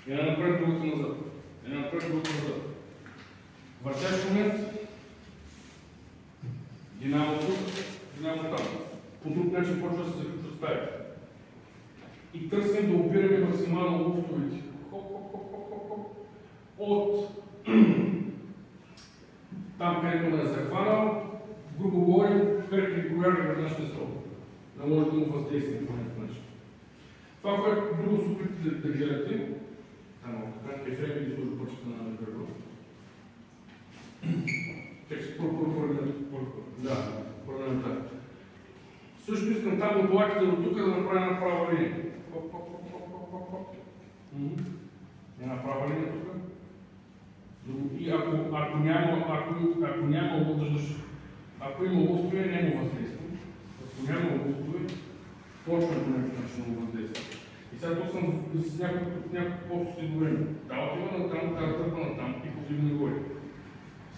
Една напред, другата назад. Една напред, другата назад. Въртящ момент. Динамо тук, динамо там. По друг начин почва да се заключва. И търсим да опираме максимално луфтовете. От там, където ме е захванал, грубо говорим, перпендикулярно на нашия стол. Да може да му въздействие по някакъв начин. Това, което друго се опитате да гледате, там е време да служа почта на гърба. Да, промената. Също искам там да полаките до тук да направя една права линия. Една права линия тук. И ако няма луфтове, ако има луфтове, не му въздействам. Ако няма луфтове, почвам по някакъв начин да му въздействам. И сега тук съм с някакво по-стидовено. Да, отива на там, тази тръпа на там и повдигна нагоре.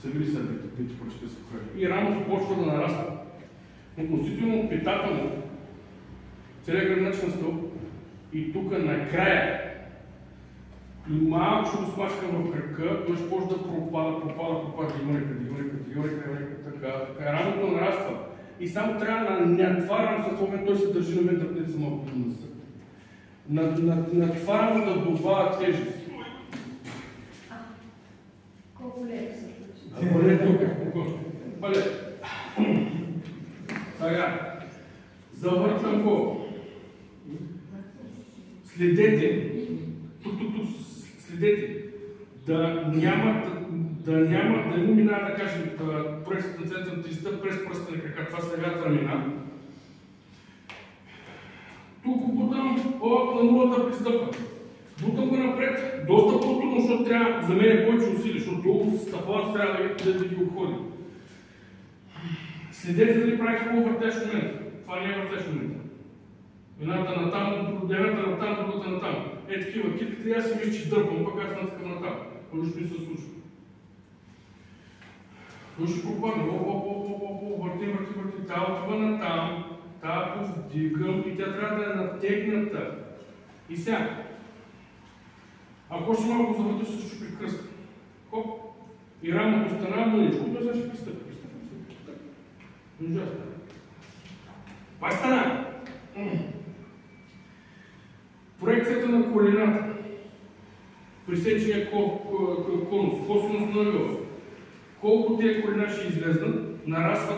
Събили се двете пръчки се покажа. И рамото почва да нараства. Относително от петата му, целият гръбначен стълб и тук накрая малко ще го смачкам в кръка, той ще почва да пропада, така. Рамото нараства. И само трябва на това рамо, след момент той се държи на мен тръпнеца малко до назад. На това рамо да добавя тежест. Колко лево се случи? Пале тук, пале. Сега, завъртам го. Следете, тук, следете, да не минава, да кажем, проекцията на център 300 през пръста на крака, това са левата рамена. Тук бутам, на нулата пристъпва. Бутам го напред, доста по-трудно, защото трябва за мен е повече усилия, защото долу с стъпалата трябва да ги обходи. Следете дали правиш по-въртящ момент. Това не е въртящ момент. Едната натам, другата натам. Е такива китките, аз си мисля, че дърпам, пък аз натискам натам. Но нищо не се случва. Но ще пропадне. Въртим. Тя отива натам, тя повдигам и тя трябва да е натегната. И сега, ако ще малко завърташ, ще щупи в кръста. Хоп. И рамото стана мъничко, той сега ще пристъпи. Ужасно. Пак стана. Проекцията на колената. Пресечения конус, косинус на ъгъла. Колко тези колена ще излезнат, нараства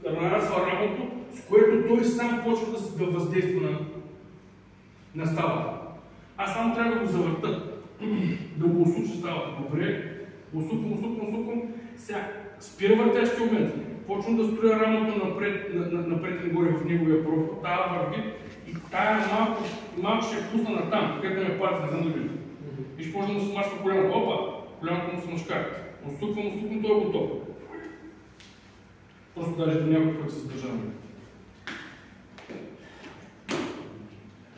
рамото, с което той сам почва да въздейства на ставата. Аз само трябва да го завърта, да го усуча ставата. Добре, усупвам. Сега, спира въртящия момент. Почвам да строя рамото напред и нагоре в неговия профил. Тая върви и тая малко ще я пусна натам, където ме палец не знам да видя. И ще почна да му смачка коляното. Опа! Коляното му смачка. Усуквам, той е готов. Просто даже до някой път се задържаваме.